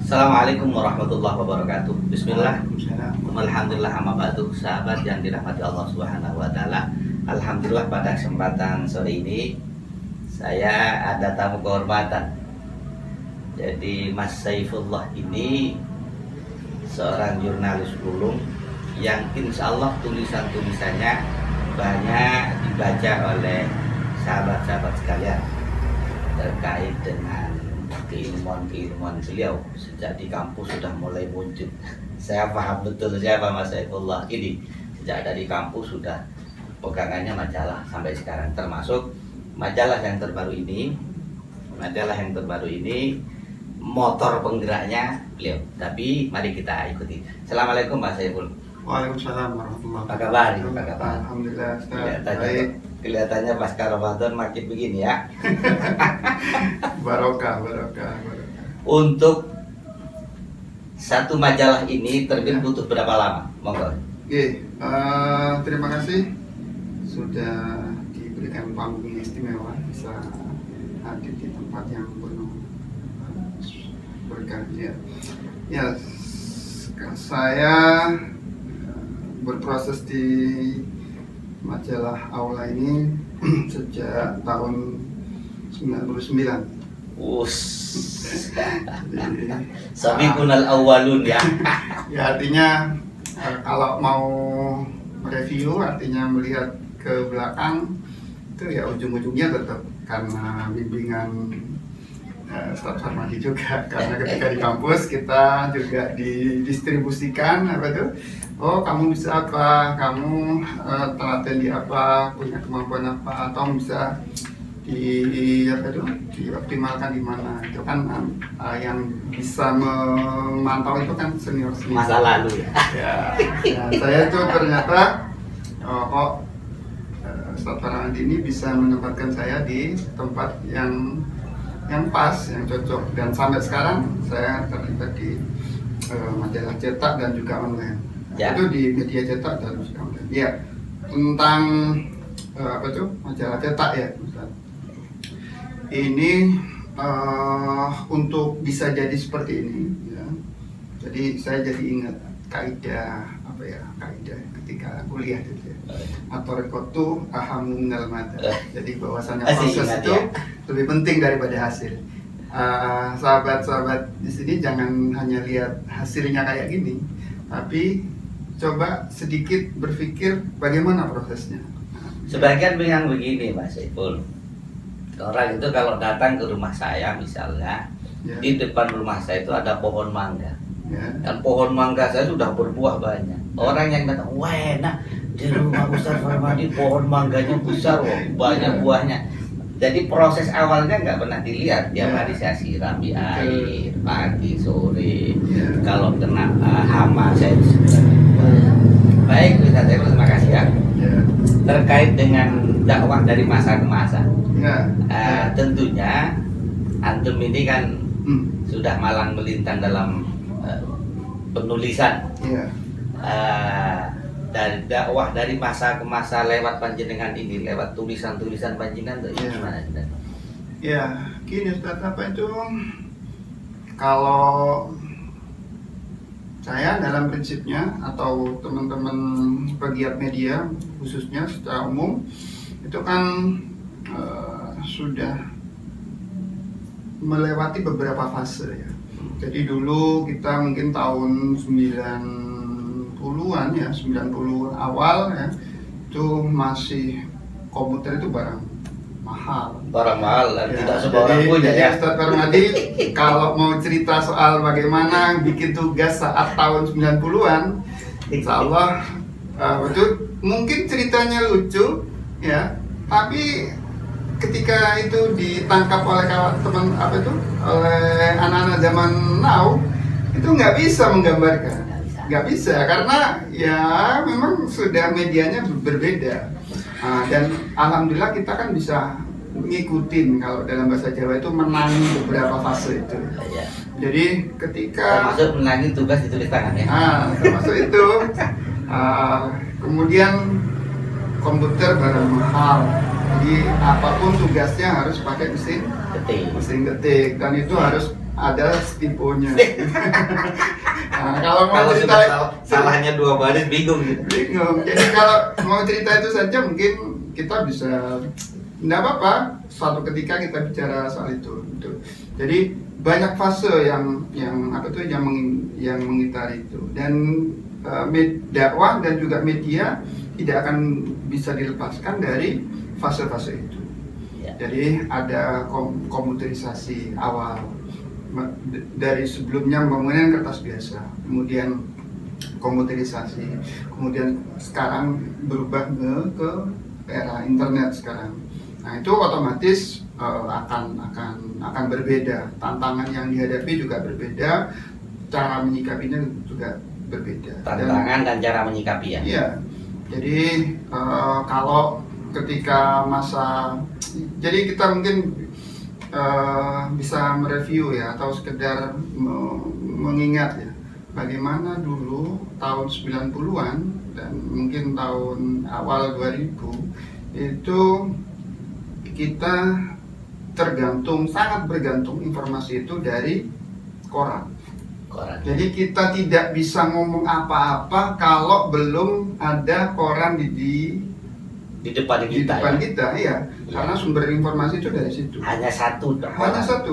Assalamualaikum warahmatullahi wabarakatuh. Bismillah. Waalaikumsalam. Alhamdulillah, amma ba'du, sahabat yang dirahmati Allah Subhanahu wa taala. Alhamdulillah, pada kesempatan sore ini saya ada tamu kehormatan. Jadi Mas Saifullah ini seorang jurnalis ulung yang insya Allah tulisan-tulisannya banyak dibaca oleh sahabat-sahabat sekalian terkait dengan keilmuan-keilmuan beliau. Sejak di kampus sudah mulai muncul. Saya paham betul siapa Mas Saifullah ini. Sejak dari kampus sudah pegangannya majalah sampai sekarang, termasuk majalah yang terbaru ini. Majalah yang terbaru ini motor penggeraknya beliau. Tapi mari kita ikuti. Assalamualaikum Mas Saiful. Waalaikumsalam warahmatullahi Apa kabar? Apa wabarakatuh. kabar? Alhamdulillah, Ustaz. Baik. Kelihatannya pasca Ramadan makin begini ya. Barokah. Untuk satu majalah ini terbit butuh berapa lama? Monggo. Oke, terima kasih sudah diberikan panggung istimewa bisa hadir di tempat yang penuh berkah. Ya, saya berproses di majalah Aula ini sejak tahun 99. Sabiqunal awwalun ya. Ya, artinya kalau mau review, artinya melihat ke belakang itu ya ujung-ujungnya tetap karena bimbingan Ustaz Farmadi juga. Karena ketika di kampus kita juga didistribusikan apa tuh, oh kamu bisa apa, kamu telaten di apa, punya kemampuan apa, atau bisa dioptimalkan di mana. Itu kan yang bisa memantau itu kan senior Masa lalu ya. Saya itu ternyata kok Ustaz Farmadi ini bisa menempatkan saya di tempat yang pas, yang cocok, dan sampai sekarang saya terlibat di majalah cetak dan juga online. Ya. Itu di media cetak dan juga online. Ya, tentang apa tuh majalah cetak ya, Ustaz. Ini untuk bisa jadi seperti ini, ya. Jadi saya jadi ingat kaidah ketika kuliah gitu ya. At-tariqatu ahammu minal mada. Jadi bahwasannya proses ingat, itu ya. lebih penting daripada hasil. Sahabat-sahabat di sini jangan hanya lihat hasilnya kayak gini, tapi coba sedikit berpikir bagaimana prosesnya. Sebagian bilang begini Mas Saiful. Orang itu kalau datang ke rumah saya misalnya, Ya. di depan rumah saya itu ada pohon mangga. Ya. Dan pohon mangga saya sudah berbuah banyak. Orang yang datang, wah enak, di rumah Ustaz Farmadi pohon mangganya besar, banyak buahnya. Jadi proses awalnya nggak pernah dilihat. Tiap hari saya sirami air, pagi, sore. Kalau kena hama saya baik, Ustaz Saiful, terima kasih ya. Ya. Terkait dengan dakwah dari masa ke masa. Ya. Tentunya antum ini kan sudah malang melintang dalam penulisan. Ya. Dari dakwah dari masa ke masa lewat panjenengan ini, lewat tulisan-tulisan panjenengan itu Ya. gimana? Ya, gini Ustaz, apa itu, kalau saya dalam prinsipnya atau teman-teman pegiat media khususnya secara umum itu kan sudah melewati beberapa fase ya. Jadi dulu kita mungkin tahun 90-an ya, 90 awal ya, itu masih komputer itu barang mahal. Barang mahal dan Ya, tidak semua orang punya jadi ya. Ustaz Farmadi kalau mau cerita soal bagaimana bikin tugas saat tahun 90-an, insya Allah betul, mungkin ceritanya lucu ya, tapi ketika itu ditangkap oleh teman oleh anak-anak zaman now, itu nggak bisa menggambarkan, nggak bisa, karena ya memang sudah medianya berbeda. Dan alhamdulillah kita kan bisa ngikutin, kalau dalam bahasa Jawa itu menangi beberapa fase itu. Ya. Jadi ketika Termasuk menangi tugas ditulis tangan ya. termasuk itu, kemudian komputer barang mahal. Jadi apapun tugasnya harus pakai mesin Ketik. ketik, dan itu harus ada tiponya. Nah, kalau mau Kalau cerita sudah salahnya 2 baris bingung gitu. bingung. Jadi kalau mau cerita itu saja mungkin kita bisa, tidak apa-apa. Suatu ketika kita bicara soal itu. Gitu. Jadi banyak fase yang mengitari itu, dan dakwah dan juga media tidak akan bisa dilepaskan dari fase-fase itu. Ya. Jadi ada komputerisasi awal dari sebelumnya pembangunan kertas biasa, kemudian komputerisasi, kemudian sekarang berubah ke era internet sekarang. Nah itu otomatis akan berbeda, tantangan yang dihadapi juga berbeda, cara menyikapinya juga berbeda. Tantangan dan cara menyikapi ya. Iya, jadi kalau ketika jadi kita mungkin bisa mereview ya, atau sekedar mengingat ya, bagaimana dulu tahun 90-an dan mungkin tahun awal 2000 itu kita sangat bergantung informasi itu dari koran. Jadi kita tidak bisa ngomong apa-apa kalau belum ada koran di depan kita. Iya. Ya. Karena sumber informasi itu dari situ. Hanya satu,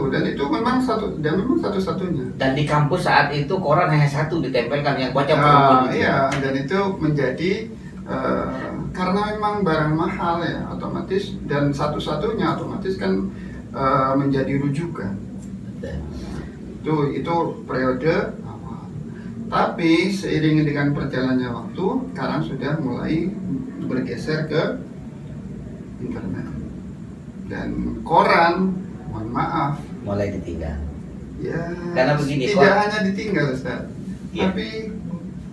dan itu memang satu-satunya. Dan di kampus saat itu koran hanya satu ditempelkan, yang baca perempuan itu. Iya, dan itu menjadi karena memang barang mahal ya, otomatis, dan satu-satunya otomatis kan menjadi rujukan. Itu periode awal. Tapi seiring dengan perjalannya waktu, sekarang sudah mulai bergeser ke internet, dan koran, mohon maaf, mulai ditinggal. ya, Karena begini, tidak hanya ditinggal Ustaz, ya, tapi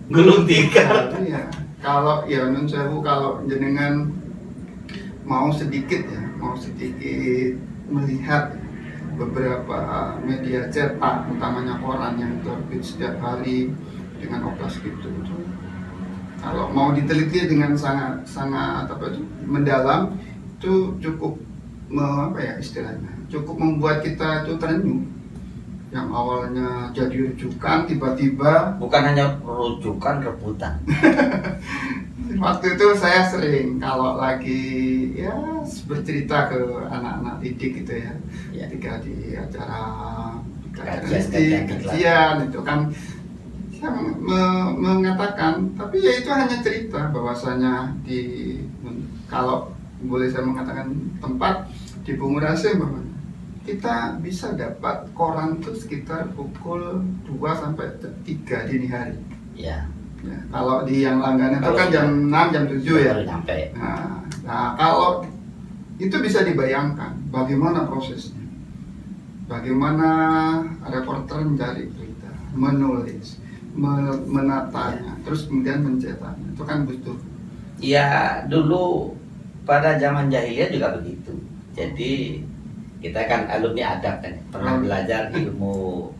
gulung tikar. ya, kalau ya nun sewu, kalau jenengan mau sedikit melihat beberapa media cetak, utamanya koran yang terbit setiap hari dengan oplas gitu. Kalau mau diteliti dengan sangat mendalam, itu cukup cukup membuat kita itu terenyuh. Yang awalnya jadi rujukan, tiba-tiba bukan hanya rujukan, rebutan. Waktu itu saya sering kalau lagi ya bercerita ke anak-anak didik gitu ya, ketika di acara kajian itu kan saya mengatakan, tapi ya itu hanya cerita, bahwasanya kalau boleh saya mengatakan tempat di Bungur Hasim, kita bisa dapat koran itu sekitar pukul 2 sampai 3 dini hari. Ya. Ya, kalau di yang langganan itu kan jam 6, jam 7 ya. Nah, kalau itu bisa dibayangkan bagaimana prosesnya, bagaimana reporter mencari berita, menulis, menatanya, terus kemudian mencetaknya, itu kan butuh. Ya, dulu pada zaman jahiliyah juga begitu. Jadi kita kan alumni adab kan, pernah belajar ilmu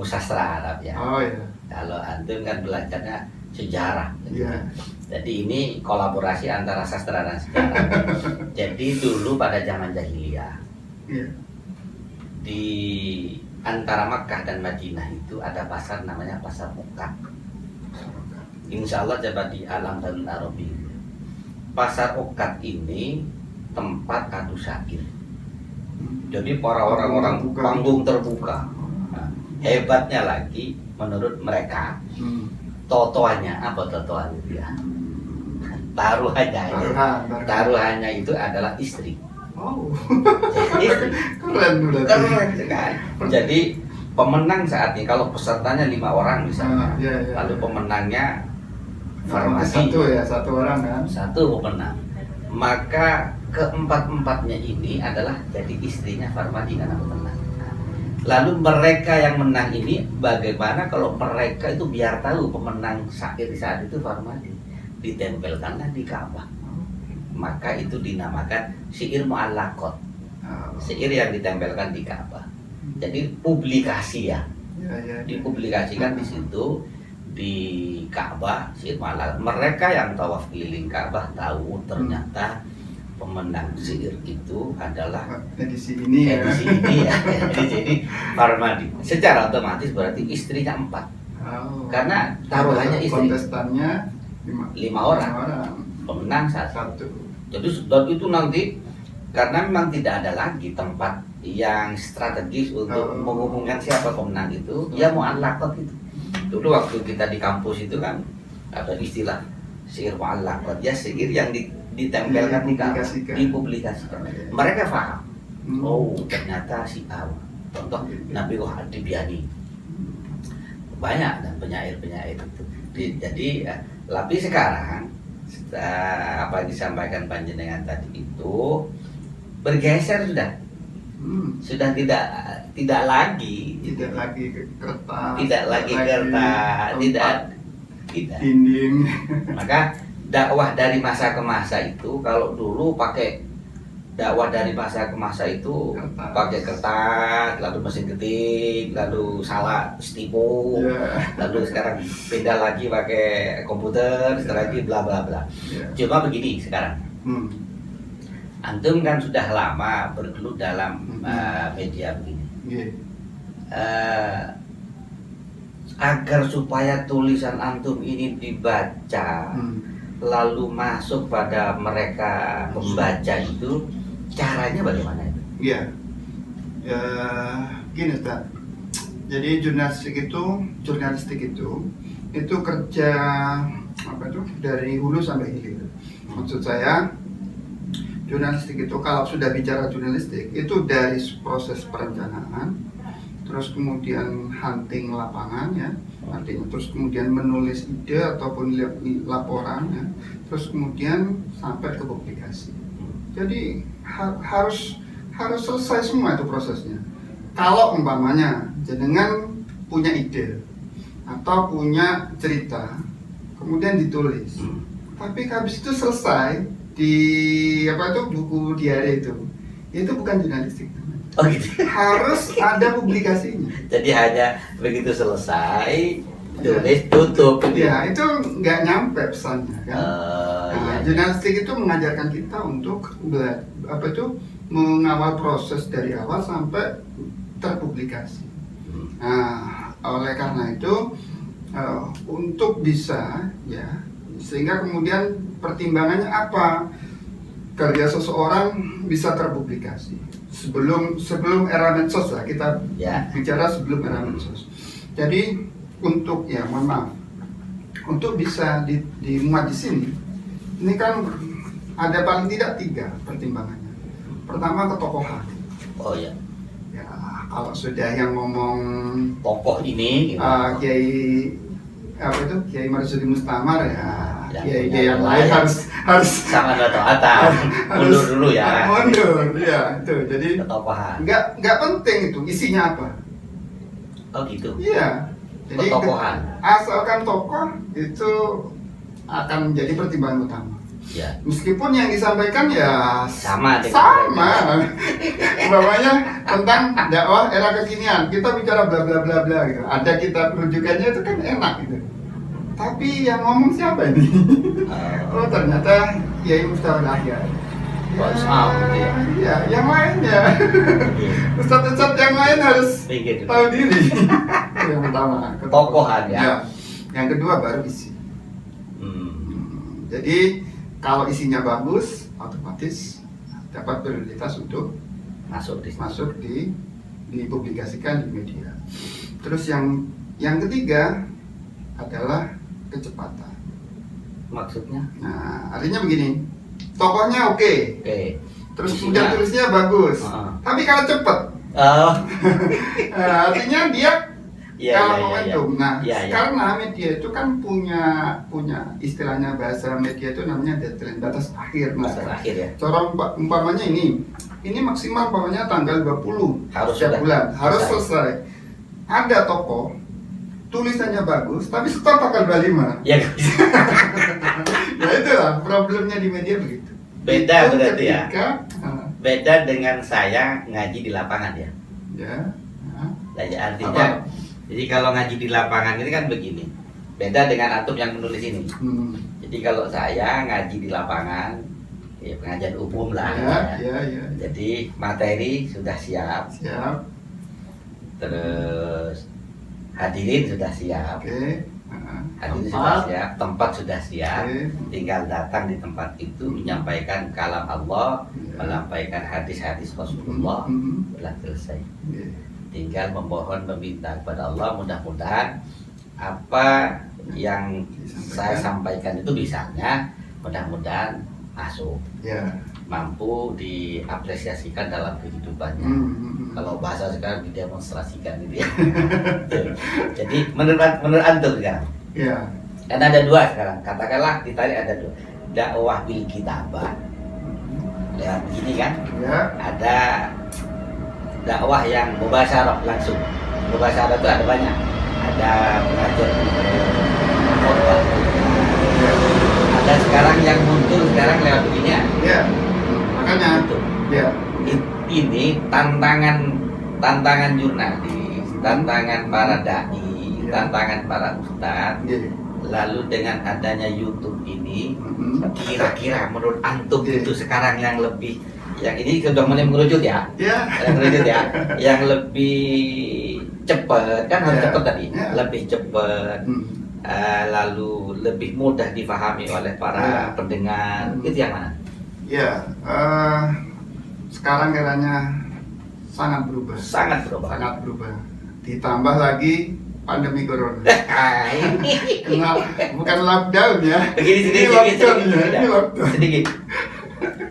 sastra Arab ya. Oh iya. Kalau antum kan belajarnya sejarah. Iya. Jadi ini kolaborasi antara sastra dan sejarah. Jadi dulu pada zaman jahiliyah, iya, di antara Makkah dan Madinah itu ada pasar namanya pasar Mukkah. Insya Allah coba di Alam Darul Arabi. Pasar Ukat ini tempat adu syair. Jadi para orang-orang panggung terbuka. Nah, hebatnya lagi menurut mereka, totoannya apa totoan itu ya? Taruhannya itu adalah istri. Oh. Istri. Keren Kan? Jadi pemenang saat ini, kalau pesertanya 5 orang misalnya, lalu pemenangnya farmasi, satu orang kan, satu pemenang, maka keempat-empatnya ini adalah jadi istrinya farmasi karena pemenang. Lalu mereka yang menang ini, bagaimana kalau mereka itu biar tahu pemenang syair saat itu farmasi, ditempelkanlah di Ka'bah. Maka itu dinamakan syair mu'allaqat, syair yang ditempelkan di Ka'bah. Jadi publikasi ya, dipublikasikan di situ di Ka'bah syair mu'allaqat. Mereka yang tawaf keliling Ka'bah tahu ternyata pemenang syair itu adalah edisi ini ya. Jadi Parmadi. Secara otomatis berarti istrinya 4. Oh. Karena taruhannya istri. Kontestannya 5 orang. Pemenang 1. Jadi dan itu nanti karena memang tidak ada lagi tempat yang strategis untuk mengumumkan siapa pemenang itu, ya mu'allaqat itu. Dulu waktu kita di kampus itu kan ada istilah sihir mu'allaqat, ya sihir yang ditempelkan di kamar, dipublikasikan. Mereka paham. Oh, ternyata si A. Contoh Nabi Adibiani. Banyak dan penyair-penyair itu. Jadi tapi sekarang apa yang disampaikan panjenengan tadi itu bergeser sudah tidak lagi kertas, tidak dinding. Maka dakwah dari masa ke masa itu, kalau dulu pakai dakwah dari masa ke masa itu pakai kertas, lalu mesin ketik, lalu salah stipo, lalu sekarang pindah lagi pakai komputer, setelah lagi bla bla bla. Cuma begini sekarang, antum kan sudah lama bergelut dalam media begini. Agar supaya tulisan antum ini dibaca, lalu masuk pada mereka pembaca itu, caranya bagaimana itu? Iya, gini Ustaz. Jadi jurnalistik itu kerja dari hulu sampai hilir. Maksud saya, jurnalistik itu kalau sudah bicara jurnalistik itu dari proses perencanaan, terus kemudian hunting lapangan ya, artinya terus kemudian menulis ide ataupun laporan ya, terus kemudian sampai ke publikasi. Jadi harus selesai semua itu prosesnya. Kalau umpamanya jenengan punya ide atau punya cerita, kemudian ditulis, tapi habis itu selesai di buku diare itu bukan jurnalistik. Oh gitu. Harus ada publikasinya. Jadi hanya begitu selesai tulis tutup. Ya itu nggak nyampe pesannya kan. Jurnalistik itu mengajarkan kita untuk mengawal proses dari awal sampai terpublikasi. Nah, oleh karena itu untuk bisa ya, sehingga kemudian pertimbangannya apa, karya seseorang bisa terpublikasi sebelum era medsos lah, kita bicara sebelum era medsos. Jadi untuk untuk bisa dimuat di sini, ini kan ada paling tidak 3 pertimbangannya. Pertama, ketokohan. Oh ya. Ya, kalau sudah yang ngomong tokoh ini Kiai Marsudi Mustamar Kiai yang lain harus sangat atau mundur dulu ya. Mundur, ya itu. Jadi ketokohan. Nggak penting itu isinya apa. Oh gitu. Iya. Jadi ketokohan. Asalkan tokoh itu akan menjadi pertimbangan utama. Ya. Meskipun yang disampaikan ya sama. Umpamanya tentang dakwah era kekinian, kita bicara bla bla bla bla gitu. Ada kitab rujukannya itu kan enak gitu. Tapi yang ngomong siapa ini? Oh ternyata Kiai Mustafa Ahyar. Ya, yang lainnya. Ustadz yang lain harus tahu diri. Yang pertama, tokohan ya. Yang kedua baru isi. Jadi kalau isinya bagus, otomatis dapat prioritas untuk masuk dipublikasikan di media. Terus yang ketiga adalah kecepatan. Maksudnya? Nah, artinya begini, tokohnya oke. Terus kemudian tulisnya bagus. Tapi kalau cepat, artinya dia momentum. Karena media itu kan punya istilahnya, bahasa media itu namanya deadline, batas akhir. Ya. Cara umpamanya ini maksimal umpamanya tanggal 20 setiap bulan harus selesai. Ada toko tulisannya bagus tapi stop tanggal 25. Ya. Ya itulah problemnya di media begitu. Beda itu berarti ketika, ya. Beda dengan saya ngaji di lapangan ya. Artinya jadi kalau ngaji di lapangan ini kan begini. Beda dengan antum yang menulis ini. Jadi kalau saya ngaji di lapangan, ya pengajian umum lah. Ya. Jadi materi sudah siap. terus hadirin sudah siap, Oke. hadirin sudah siap, tempat sudah siap, Oke. tinggal datang di tempat itu menyampaikan kalam Allah, Ya. menyampaikan hadis-hadis Rasulullah, telah selesai. Oke. Tinggal memohon meminta kepada Allah, mudah-mudahan apa yang saya sampaikan itu misalnya mudah-mudahan masuk, Ya. mampu diapresiasikan dalam kehidupannya. Kalau bahasa sekarang didemonstrasikan gitu ya. Jadi menurut antum sekarang, Ya. kan ada dua sekarang, katakanlah ditarik ada dua, dakwah bil kitabah lewat begini kan, Ya. ada dakwah yang mubasyarah langsung. Mubasyarah itu ada banyak, ada pengajar khotbah, ada sekarang yang muncul sekarang lewat begini ya. Ya. Makanya. Itu. Ya. Ini tantangan jurnalis, tantangan para dai, Ya. tantangan para ustadz. Ya. Lalu dengan adanya YouTube ini, Mhm. kira-kira menurut antum Ya. itu sekarang yang lebih, yang ini sudah mulai mengerucut ya, Ya. yang mengerucut ya, yang lebih cepat kan harus Ya. cepat tadi, Ya. lebih cepat, lalu lebih mudah difahami oleh para Ya. pendengar, itu yang mana? Ya. Sekarang eranya sangat berubah. Sangat berubah. Sangat berubah. Ditambah lagi pandemi corona. Ah, ini Bukan lockdown ya. begini Ini sedikit, lockdown ya. sedikit, Ini lockdown. sedikit.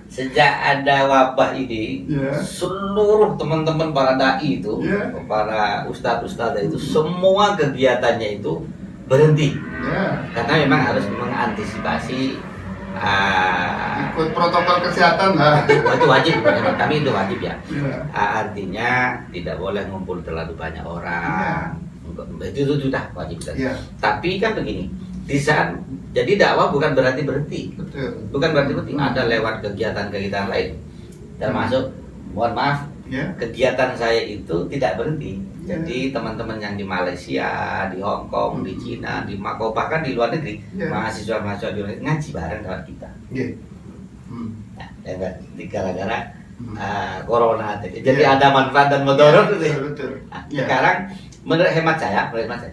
Sejak ada wabah ini, Ya. seluruh teman-teman para dai itu, Ya. para ustadz-ustadz itu, semua kegiatannya itu berhenti Ya. karena memang harus mengantisipasi. Ikut protokol kesehatan lah. Itu wajib, menurut kami itu wajib ya. Ya. Artinya tidak boleh ngumpul terlalu banyak orang. Itu sudah wajib. Ya. Tapi kan begini, di saat jadi dakwah bukan berarti berhenti. Betul. Bukan berarti berhenti, ada lewat kegiatan-kegiatan lain. Termasuk, mohon maaf, Ya. kegiatan saya itu tidak berhenti. Ya. Jadi teman-teman yang di Malaysia, di Hong Kong, di Cina, di Makau, bahkan di luar negeri, Ya. mahasiswa-mahasiswa di luar negeri ngaji bareng lewat kita. Ya. Hmm. Nah, ya enggak, gara-gara Hmm. corona. Jadi Ya. ada manfaat dan mudarat gitu ya. Betul, betul. Nah, Ya. sekarang menurut hemat saya,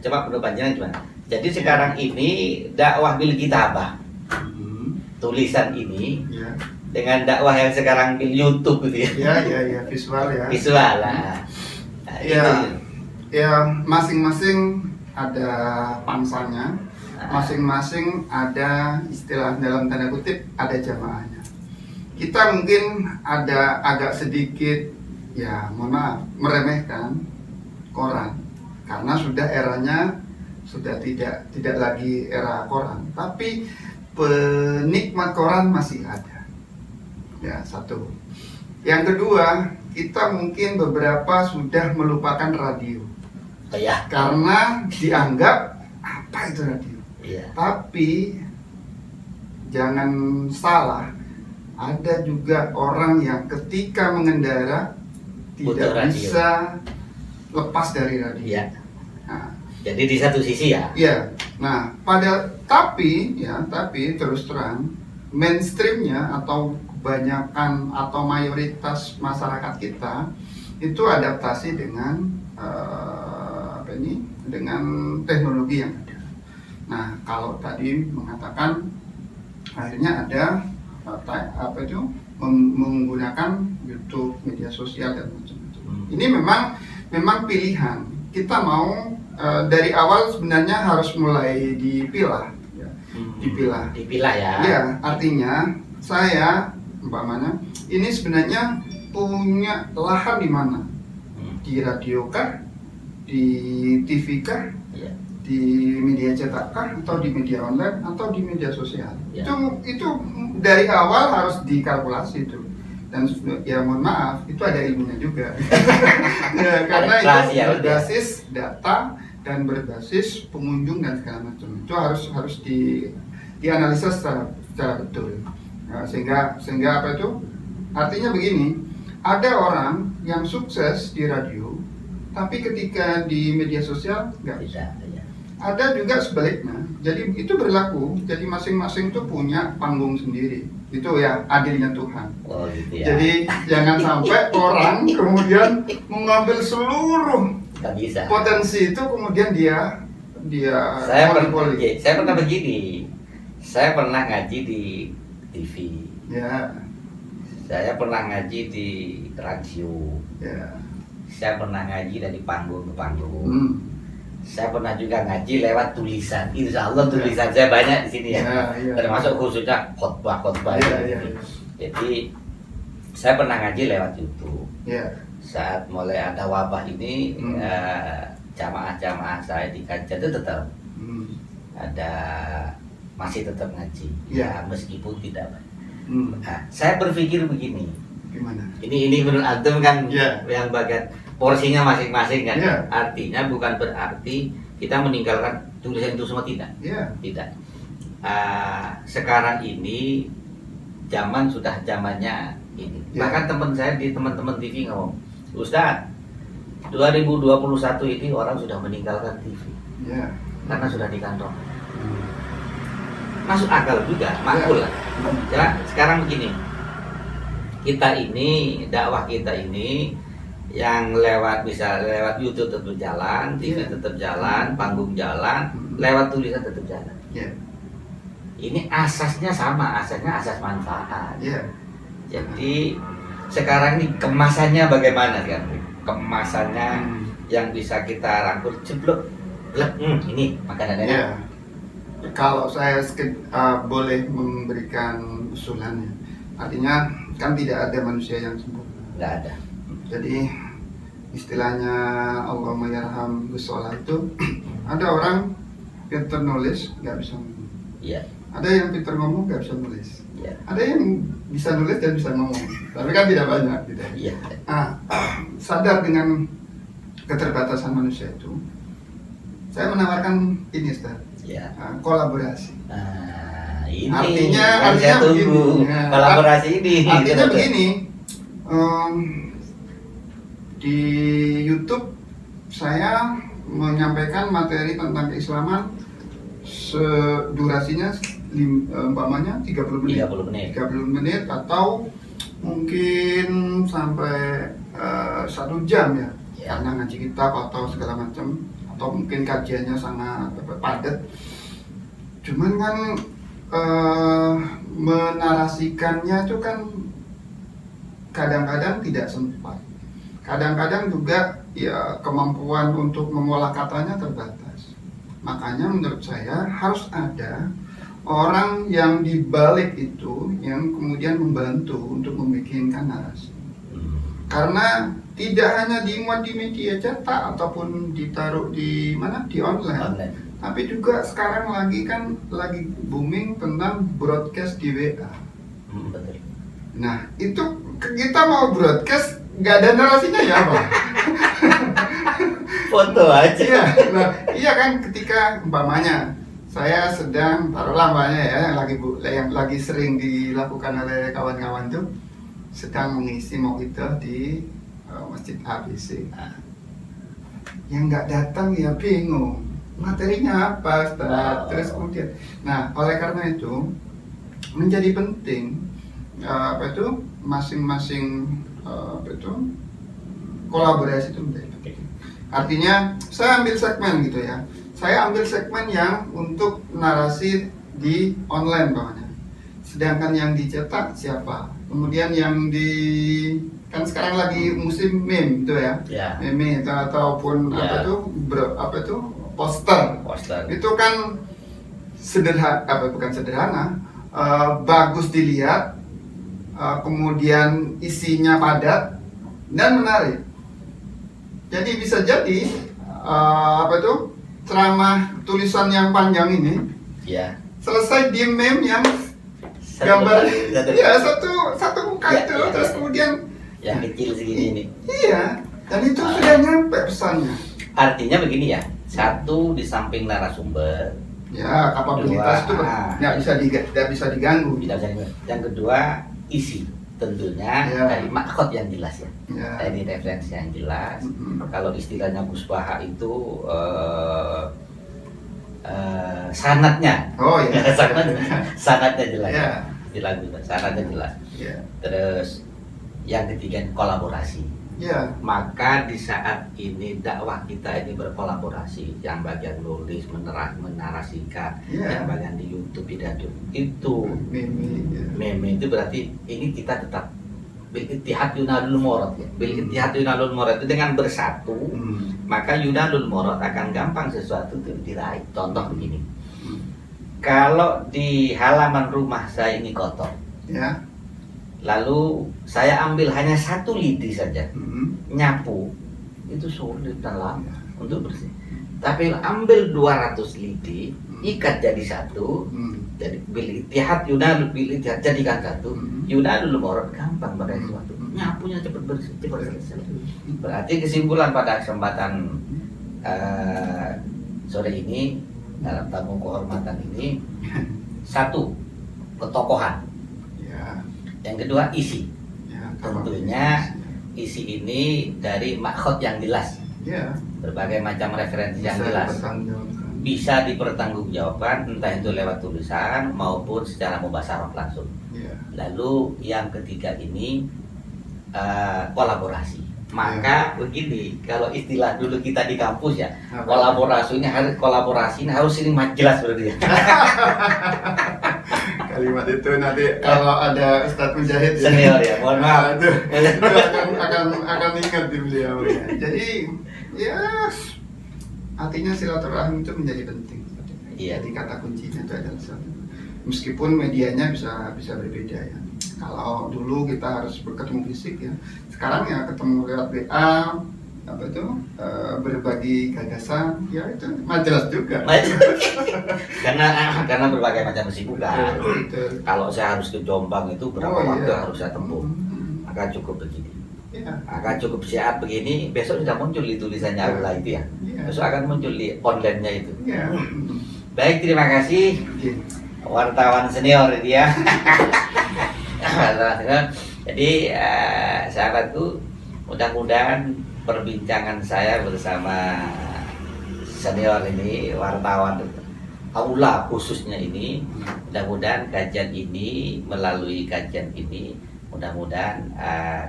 coba menurut panjenengan gimana? Jadi sekarang ini dakwah bil kitabah, Hmm. tulisan ini Ya. dengan dakwah yang sekarang bil YouTube gitu ya. Ya, ya, ya, visual ya. Visual lah. Nah, Ya. ini. Ya, masing-masing ada pangsanya, Nah, masing-masing ada istilah dalam tanda kutip ada jamaahnya. Kita mungkin ada agak sedikit, ya mohon maaf, meremehkan koran karena sudah eranya sudah tidak lagi era koran, tapi penikmat koran masih ada. Ya, satu. Yang kedua, kita mungkin beberapa sudah melupakan radio. ya. Karena dianggap apa itu radio. Iya. Tapi jangan salah, ada juga orang yang ketika mengendara Butuh tidak radio. bisa lepas dari radio. Iya. Nah, Jadi di satu sisi ya. ya. Nah, tapi terus terang mainstreamnya atau kebanyakan atau mayoritas masyarakat kita itu adaptasi dengan dengan teknologi yang ada. Nah, kalau tadi mengatakan akhirnya ada menggunakan YouTube, media sosial dan macam-macam. Ini memang pilihan. Kita mau dari awal sebenarnya harus mulai dipilah, ya. Dipilah ya. Ya, artinya saya umpamanya ini sebenarnya punya lahan di mana? Di radio kah? Di TV kah? Iya. Di media cetak kah? Atau di media online? Atau di media sosial? Ya. Itu dari awal harus dikalkulasi itu. Dan ya mohon maaf, itu ada ilmunya juga. Ya, karena itu rahasia, berbasis data dan berbasis pengunjung dan segala macam. Itu harus dianalisa secara betul. Nah, sehingga apa itu? Artinya begini, ada orang yang sukses di radio, tapi ketika di media sosial nggak bisa. Bisa. Ya. Ada juga sebaliknya. Jadi itu berlaku. Jadi masing-masing tuh punya panggung sendiri. Itu ya adilnya Tuhan. Oh gitu ya. Jadi jangan sampai orang kemudian mengambil seluruh nggak bisa. Potensi itu kemudian dia Saya monopoli. pernah begini. Saya pernah ngaji di TV. Ya, Saya pernah ngaji di radio. ya. Saya pernah ngaji dari panggung ke panggung. Hmm. Saya pernah juga ngaji lewat tulisan. Insya Allah tulisan saya banyak di sini ya. Ya. Termasuk khususnya khotbah-khotbah. Ya. Jadi saya pernah ngaji lewat YouTube. Ya. Saat mulai ada wabah ini, jamaah-jamaah saya di kajian itu tetap Hmm. ada, masih tetap ngaji. Ya. Ya meskipun tidak. Hmm. Nah, saya berpikir begini. Gimana? Ini menurut antum kan Ya. yang bagian porsinya masing-masing kan. Ya. Artinya bukan berarti kita meninggalkan tulisan itu semua, tidak. Ya. Tidak. Sekarang ini zaman sudah zamannya ini. Ya. Bahkan teman-teman TV ngomong, Ustaz, 2021 ini orang sudah meninggalkan TV Ya. karena sudah di kantong. Masuk akal juga, makul lah. Ya, sekarang begini, dakwah kita ini yang bisa lewat YouTube tetap jalan, TV Ya. tetap jalan, panggung jalan, lewat tulisan tetap jalan. Ya. Ini asasnya sama, asasnya asas manfaat. Ya. Jadi sekarang ini kemasannya bagaimana kan? Kemasannya yang bisa kita rangkul, ceblok, ini makanannya. Ya. Kalau saya boleh memberikan usulan, artinya kan tidak ada manusia yang sempurna. Nggak ada. Jadi istilahnya Allahumma yarham gusola itu ada orang pintar nulis nggak bisa ngomong, Iya, ada yang pintar ngomong nggak bisa nulis, iya, ada yang bisa nulis dan bisa ngomong, tapi kan tidak banyak gitu. iya. Sadar dengan keterbatasan manusia itu, saya menawarkan ini, Ustaz, Iya. kolaborasi. Nah, ini Artinya yang saya tunggu begini, ya. kolaborasi ini. Artinya Gitu. begini, di YouTube saya menyampaikan materi tentang keislaman, durasinya umpamanya 30 menit. 30 menit. 30 menit atau mungkin sampai 1 jam ya. Ya. Karena ngaji kitab atau segala macam, atau mungkin kajiannya sangat padat. Cuman kan menarasikannya itu kan kadang-kadang tidak sempat. Kadang-kadang juga ya kemampuan untuk mengolah katanya terbatas. Makanya menurut saya harus ada orang yang dibalik itu yang kemudian membantu untuk membikinkan narasi. Karena tidak hanya dimuat di media cetak ataupun ditaruh di mana, di online. Tapi juga sekarang lagi booming tentang broadcast di WA. Betul. Nah, itu kita mau broadcast nggak ada narasinya ya apa? Foto aja. Iya, nah, iya kan, ketika umpamanya saya sedang, taruhlah umpamanya ya, yang lagi sering dilakukan oleh kawan-kawan tuh, sedang mengisi mau'idah di Masjid ABC. Yang nggak datang ya bingung, materinya apa, Ustaz? Terus kemudian, nah oleh karena itu menjadi penting masing-masing kolaborasi itu menjadi penting. Artinya saya ambil segmen gitu ya. Saya ambil segmen yang untuk narasi di online bawahnya. Sedangkan yang dicetak siapa? Kemudian yang kan sekarang lagi musim meme itu ya. Ya. Meme itu ataupun Ya. poster. Poster. Itu kan bukan sederhana, bagus dilihat, kemudian isinya padat dan menarik. Jadi bisa jadi ceramah tulisan yang panjang ini Ya. selesai di meme yang Satu gambar satu- ya satu muka Ya, itu, ya, terus ya. kemudian yang kecil segini ini. iya, dan itu sudah nyampe pesannya. Artinya begini ya, satu di samping narasumber, Ya, kapabilitas itu Dua, tidak bisa diganggu. tidak bisa dibilang. Yang kedua, isi tentunya Ya. dari makhot yang jelas ya, Ya. dari referensi yang jelas. Mm-mm. Kalau istilahnya Gus Baha itu sanatnya, Oh ya. sanatnya jelas, Ya. istilah Gus Baha, sanatnya jelas. Ya. Terus yang ketiga kolaborasi. Ya. Maka di saat ini dakwah kita ini berkolaborasi, yang bagian nulis, menarasikan, Ya. yang bagian di YouTube itu Meme. itu berarti ini kita tetap bil ittihad yunalul murad ya. Bil ittihad yunalul murad itu dengan bersatu, maka yunalul murad akan gampang sesuatu itu diraih. Contoh begini. Kalau di halaman rumah saya ini kotor, Ya. lalu saya ambil hanya 1 lidi saja, nyapu, itu sulit dan lama untuk bersih. Tapi ambil 200 lidi, ikat jadi satu, jadi bil ittihad yunalul bil ittihad jadikan satu, yunalul murad gampang pada sesuatu. Nyapunya cepat bersih, cepat selesai. Berarti kesimpulan pada kesempatan sore ini dalam tamu kehormatan ini, 1, ketokohan. Ya. Yang kedua, isi. Ya. Tentunya isi ini dari makhot yang jelas, Ya. berbagai macam referensi yang Bisa jelas, dipertanggungjawabkan. bisa dipertanggungjawabkan entah itu lewat tulisan maupun secara mubasyarah langsung. Ya. Lalu yang ketiga ini kolaborasi. Maka begini, kalau istilah dulu kita di kampus ya, kolaborasi ini harus ini jelas berarti ya. Kalimat itu nanti kalau ada Ustadz Mujahid ya, Senior ya, mohon maaf. itu akan ingat di beliau ya. Jadi ya artinya silaturahim itu menjadi penting. Iya. Jadi kata kuncinya itu adalah satu. Meskipun medianya bisa berbeda ya. Kalau dulu kita harus bertemu fisik ya, sekarang ya ketemu lewat WA, apa itu berbagi gagasan, ya itu jelas juga. karena berbagai macam kesibukan. Betul. Kalau saya harus ke Jombang itu berapa waktu iya. harus saya tempuh? Maka cukup begini. Ya. Maka cukup siap begini, besok sudah muncul di tulisannya Aula itu ya. Iya. Besok akan muncul di online-nya itu. Ya. Baik, terima kasih Oke. wartawan senior ini ya. Wartawan senior. Jadi sahabatku, mudah-mudahan perbincangan saya bersama senior ini, wartawan Aula khususnya ini, mudah-mudahan kajian ini, melalui kajian ini, mudah-mudahan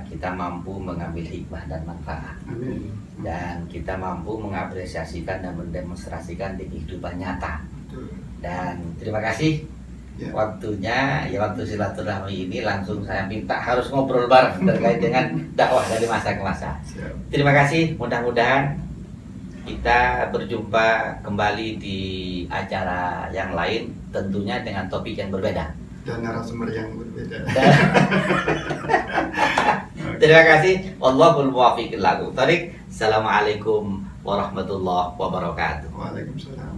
kita mampu mengambil hikmah dan manfaat, Amin. dan kita mampu mengapresiasikan dan mendemonstrasikan di kehidupan nyata. Betul. Dan terima kasih Ya. waktunya, ya waktu silaturahmi ini langsung saya minta harus ngobrol bareng terkait dengan dakwah dari masa ke masa. Siap. Terima kasih, mudah-mudahan kita berjumpa kembali di acara yang lain, tentunya dengan topik yang berbeda. Dan narasumber yang berbeda. Terima kasih. Wallahul muwaffiq ila aqwamit thoriq. Assalamualaikum warahmatullahi wabarakatuh. Waalaikumsalam.